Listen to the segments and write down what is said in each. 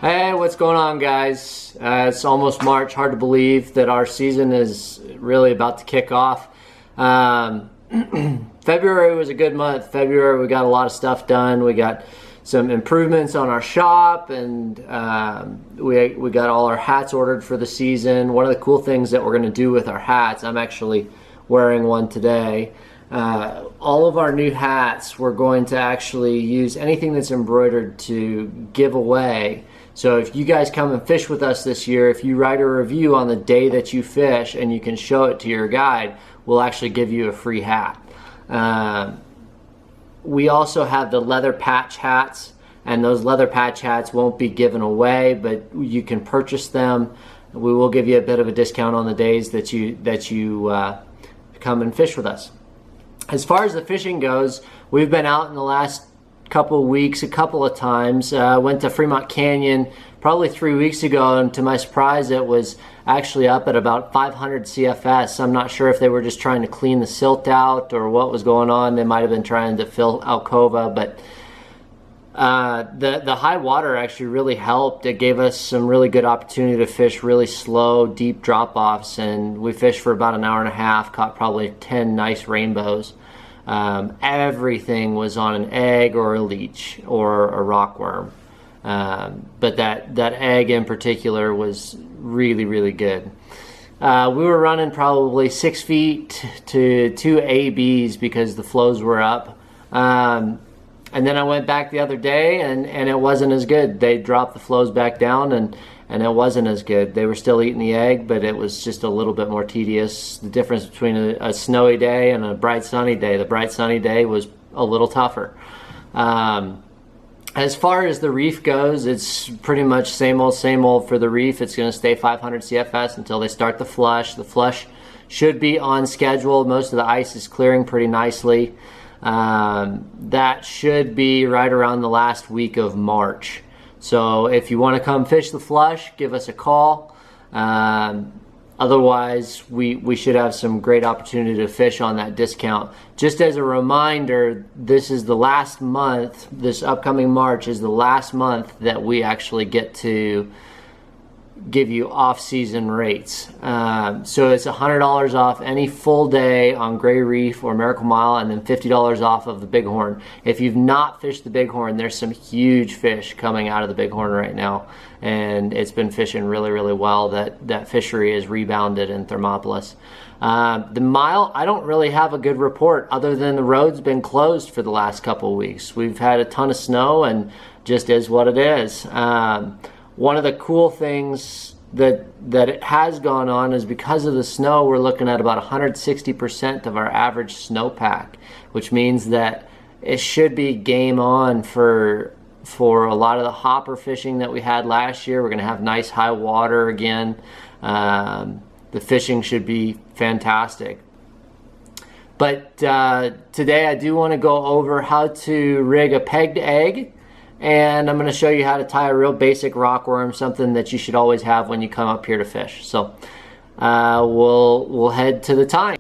Hey, what's going on, guys? It's almost March. Hard to believe that our season is really about to kick off. February was a good month. February, we got a lot of stuff done. We got some improvements on our shop, and we got all our hats ordered for the season. One of the cool things that we're going to do with our hats, I'm actually wearing one today. All of our new hats, we're going to actually use anything that's embroidered to give away. So if you guys come and fish with us this year, if you write a review on the day that you fish and you can show it to your guide, we'll actually give you a free hat. We also have the leather patch hats, and those leather patch hats won't be given away, but you can purchase them. We will give you a bit of a discount on the days that you come and fish with us. As far as the fishing goes, we've been out in the last couple of weeks a couple of times. Went to Fremont Canyon probably 3 weeks ago, and to my surprise it was actually up at about 500 CFS. I'm not sure if they were just trying to clean the silt out or what was going on. They might have been trying to fill alcova, but the high water actually really helped. It gave us some really good opportunity to fish really slow, deep drop-offs, and we fished for about an hour and a half, caught probably 10 nice rainbows. Everything was on an egg or a leech or a rockworm, but that egg in particular was really good. We were running probably 6 feet to 2 ABs because the flows were up, and then I went back the other day and it wasn't as good. They dropped the flows back down and it wasn't as good. They were still eating the egg, but it was just a little bit more tedious. The difference between a snowy day and a bright sunny day. The bright sunny day was a little tougher. As far as the reef goes, it's pretty much same old for the reef. It's going to stay 500 CFS until they start the flush. The flush should be on schedule. Most of the ice is clearing pretty nicely. That should be right around the last week of March. So if you want to come fish the flush, give us a call. Otherwise, we should have some great opportunity to fish on that discount. Just as a reminder, this is the last month, this upcoming March is the last month that we actually get to give you off-season rates. So it's $100 off any full day on Gray Reef or Miracle Mile, and then $50 off of the Bighorn. If you've not fished the Bighorn, there's some huge fish coming out of the Bighorn right now, and it's been fishing really well. That fishery is rebounded in Thermopolis. The Mile, I don't really have a good report other than the road's been closed for the last couple of weeks. We've had a ton of snow, and just is what it is. One of the cool things that it has gone on is because of the snow, we're looking at about 160% of our average snowpack, which means that it should be game on for a lot of the hopper fishing that we had last year. We're going to have nice high water again. The fishing should be fantastic. But today I do want to go over how to rig a pegged egg. And I'm going to show you how to tie a real basic rockworm, something that you should always have when you come up here to fish. So we'll head to the tying.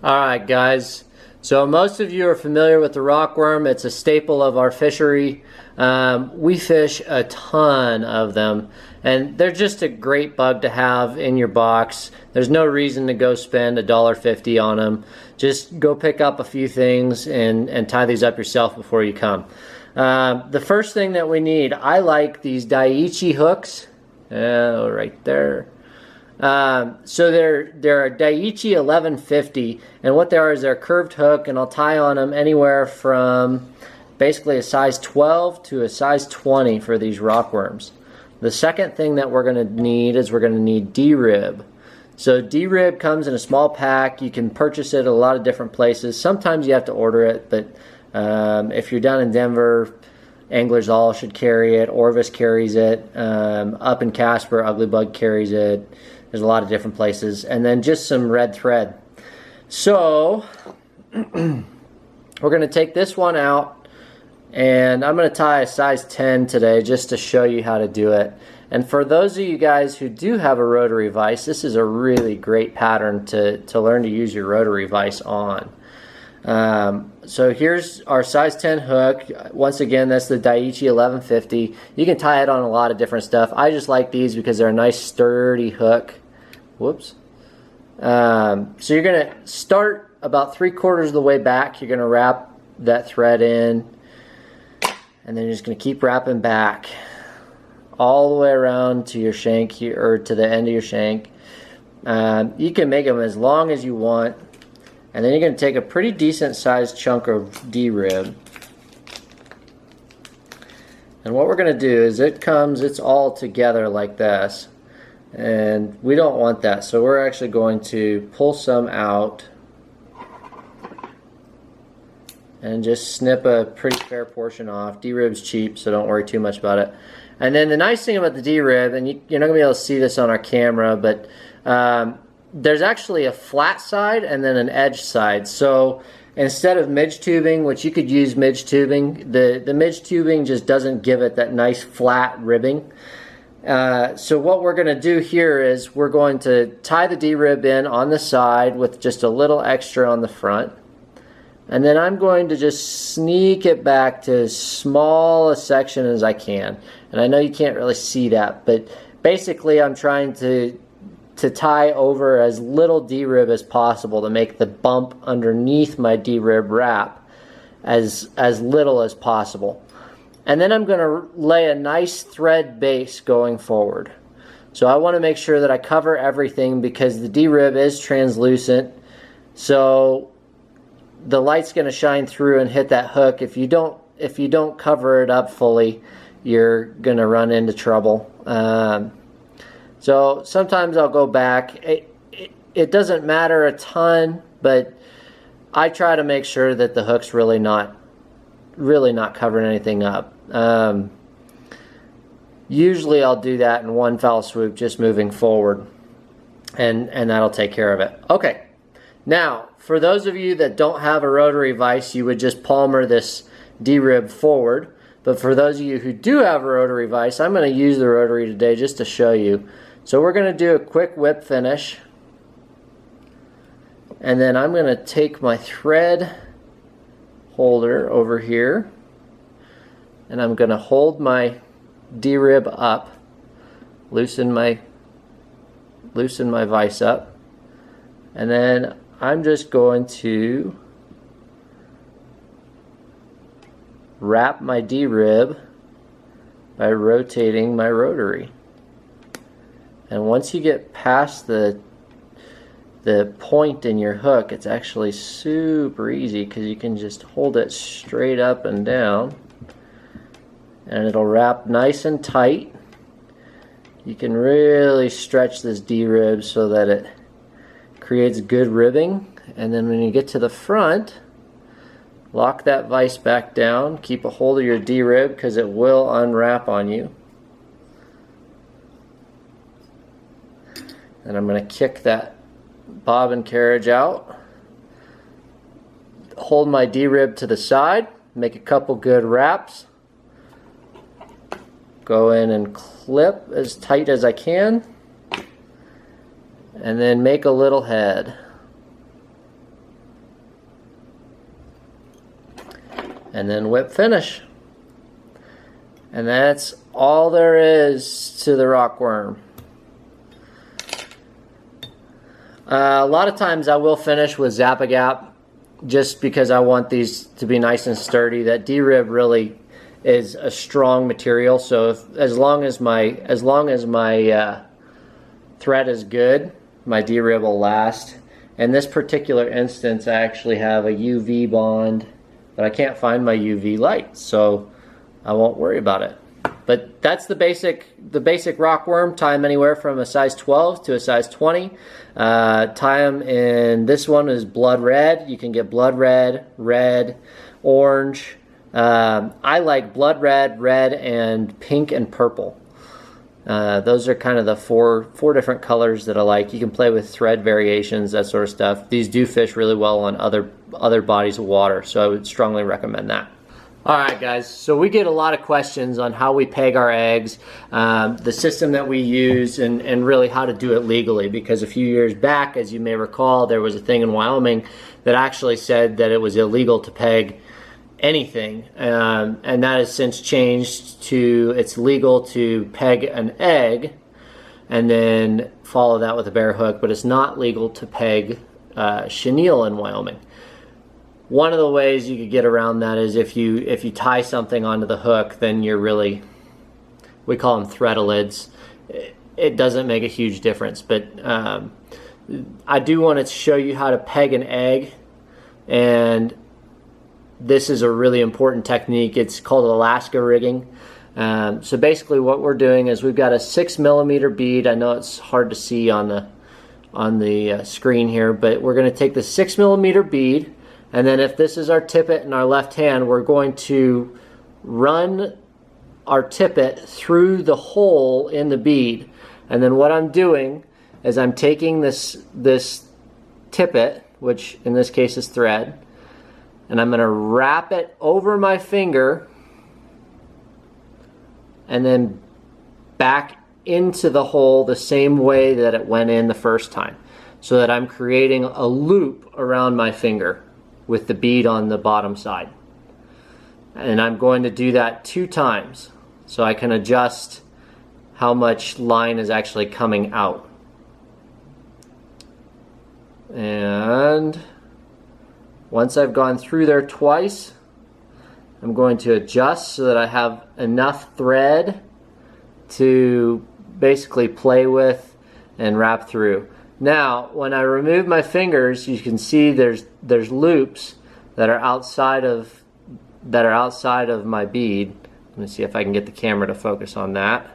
Alright guys, so most of you are familiar with the rockworm. It's a staple of our fishery. We fish a ton of them, and they're just a great bug to have in your box. There's no reason to go spend $1.50 on them. Just go pick up a few things and tie these up yourself before you come. The first thing that we need, I like these Daiichi hooks, right there. So they're a Daiichi 1150, and what they are is they're a curved hook, and I'll tie on them anywhere from basically a size 12 to a size 20 for these rockworms. The second thing that we're going to need is we're going to need D-rib. So D-rib comes in a small pack. You can purchase it at a lot of different places. Sometimes you have to order it, but if you're down in Denver, Anglers All should carry it. Orvis carries it. Up in Casper, Ugly Bug carries it. There's a lot of different places. And then just some red thread. So we're going to take this one out, and I'm going to tie a size 10 today just to show you how to do it. And for those of you guys who do have a rotary vise, this is a really great pattern to learn to use your rotary vise on. So here's our size 10 hook. Once again, that's the Daiichi 1150. You can tie it on a lot of different stuff. I just like these because they're a nice sturdy hook. Whoops. So you're going to start about 3/4 of the way back. You're going to wrap that thread in, and then you're just going to keep wrapping back all the way around to your shank here, or to the end of your shank. You can make them as long as you want. And then you're going to take a pretty decent sized chunk of D-rib. And what we're going to do is it's all together like this. And we don't want that. So we're actually going to pull some out and just snip a pretty fair portion off. D-rib's cheap, so don't worry too much about it. And then the nice thing about the D-rib, and you're not going to be able to see this on our camera, but there's actually a flat side and then an edge side. So instead of midge tubing, which you could use midge tubing, the midge tubing just doesn't give it that nice flat ribbing. So what we're going to do here is we're going to tie the D-rib in on the side with just a little extra on the front. And then I'm going to just sneak it back to as small a section as I can. And I know you can't really see that, but basically I'm trying to tie over as little D-rib as possible to make the bump underneath my D-rib wrap as little as possible. And then I'm going to lay a nice thread base going forward. So I want to make sure that I cover everything because the D-rib is translucent. So the light's going to shine through and hit that hook. If you don't cover it up fully, you're going to run into trouble. So sometimes I'll go back. It doesn't matter a ton, but I try to make sure that the hook's really not covering anything up. Usually I'll do that in one foul swoop, just moving forward, and that'll take care of it. Okay, now for those of you that don't have a rotary vise, you would just palmer this D-rib forward. But for those of you who do have a rotary vise, I'm going to use the rotary today just to show you. So we're going to do a quick whip finish, and then I'm going to take my thread holder over here, and I'm going to hold my D-rib up, loosen my vise up, and then I'm just going to wrap my D-rib by rotating my rotary. And once you get past the point in your hook, it's actually super easy because you can just hold it straight up and down and it'll wrap nice and tight. You can really stretch this D-rib so that it creates good ribbing, and then when you get to the front, lock that vise back down, keep a hold of your D-rib because it will unwrap on you. And I'm going to kick that bobbin carriage out, hold my D-rib to the side, make a couple good wraps, go in and clip as tight as I can, and then make a little head. And then whip finish. And that's all there is to the rockworm. A lot of times I will finish with Zap-A-Gap just because I want these to be nice and sturdy. That D-rib really is a strong material, so as long as my thread is good, my D-rib will last. In this particular instance, I actually have a UV bond, but I can't find my UV light, so I won't worry about it. But that's the basic rockworm. Tie them anywhere from a size 12 to a size 20. Tie them in, this one is blood red. You can get blood red, red, orange. I like blood red, red, and pink and purple. Those are kind of the four different colors that I like. You can play with thread variations, that sort of stuff. These do fish really well on other bodies of water, so I would strongly recommend that. All right, guys, so we get a lot of questions on how we peg our eggs, the system that we use, and really how to do it legally, because a few years back, as you may recall, there was a thing in Wyoming that actually said that it was illegal to peg anything, and that has since changed to it's legal to peg an egg and then follow that with a bare hook, but it's not legal to peg chenille in Wyoming. One of the ways you could get around that is if you tie something onto the hook, then you're really, we call them threadalids. It doesn't make a huge difference, but I do want to show you how to peg an egg, and this is a really important technique. It's called Alaska rigging. So basically what we're doing is we've got a 6mm bead. I know it's hard to see on the screen here, but we're going to take the 6mm bead, and then if this is our tippet in our left hand, we're going to run our tippet through the hole in the bead. And then what I'm doing is I'm taking this tippet, which in this case is thread, and I'm going to wrap it over my finger and then back into the hole the same way that it went in the first time, so that I'm creating a loop around my finger with the bead on the bottom side. And I'm going to do that 2 times so I can adjust how much line is actually coming out. And once I've gone through there twice, I'm going to adjust so that I have enough thread to basically play with and wrap through. Now, when I remove my fingers, you can see there's loops that are outside of my bead. Let me see if I can get the camera to focus on that.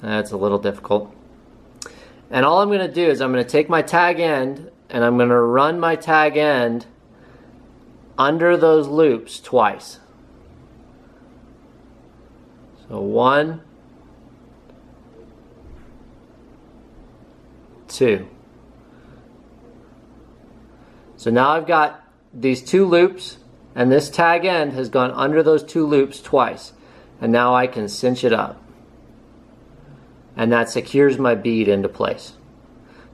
That's a little difficult. And all I'm going to do is I'm going to take my tag end and I'm going to run my tag end under those loops twice. So 1, 2. So now I've got these 2 loops, and this tag end has gone under those 2 loops twice. And now I can cinch it up. And that secures my bead into place.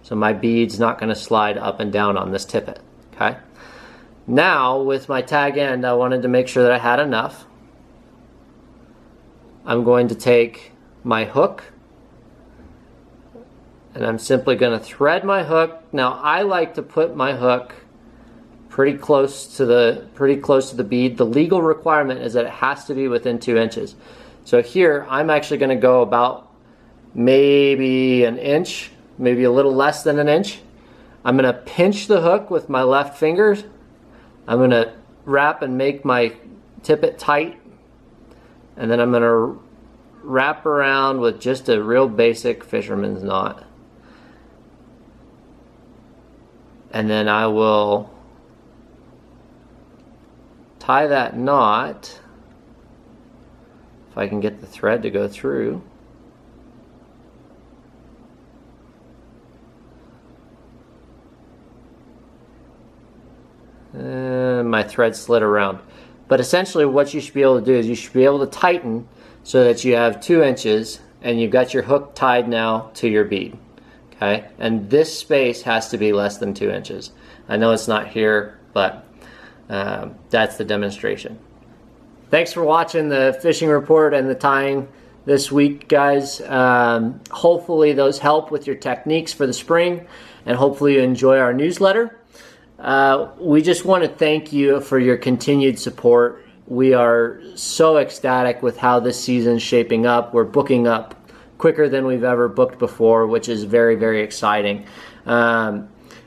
So my bead's not going to slide up and down on this tippet. Okay? Now, with my tag end, I wanted to make sure that I had enough. I'm going to take my hook, and I'm simply going to thread my hook. Now, I like to put my hook pretty close to the bead. The legal requirement is that it has to be within 2 inches. So here, I'm actually going to go about maybe an inch, maybe a little less than an inch. I'm going to pinch the hook with my left fingers. I'm going to wrap and make my tippet tight, and then I'm going to wrap around with just a real basic fisherman's knot. And then I will tie that knot, if I can get the thread to go through. And my thread slid around. But essentially what you should be able to do is you should be able to tighten so that you have 2 inches and you've got your hook tied now to your bead. Okay? And this space has to be less than 2 inches. I know it's not here, but that's the demonstration. Thanks for watching the fishing report and the tying this week, guys. Hopefully those help with your techniques for the spring, and hopefully you enjoy our newsletter. We just want to thank you for your continued support. We are so ecstatic with how this season's shaping up. We're booking up quicker than we've ever booked before, which is very, very exciting.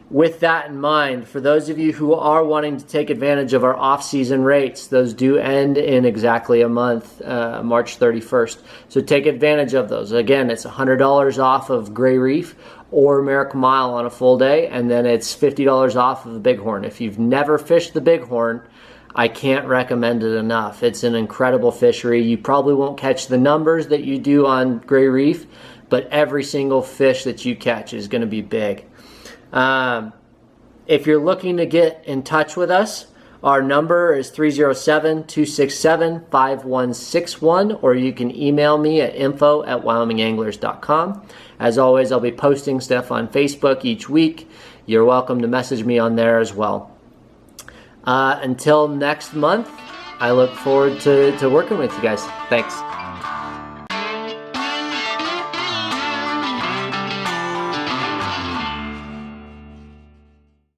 With that in mind, for those of you who are wanting to take advantage of our off-season rates, those do end in exactly a month, March 31st. So take advantage of those. Again, it's $100 off of Gray Reef or Miracle Mile on a full day, and then it's $50 off of the Bighorn. If you've never fished the Bighorn, I can't recommend it enough. It's an incredible fishery. You probably won't catch the numbers that you do on Gray Reef, but every single fish that you catch is going to be big. If you're looking to get in touch with us, Our number is 307-267-5161, or you can email me at info@wyominganglers.com. As always, I'll be posting stuff on Facebook each week. You're welcome to message me on there as well. Until next month, I look forward to working with you guys. Thanks.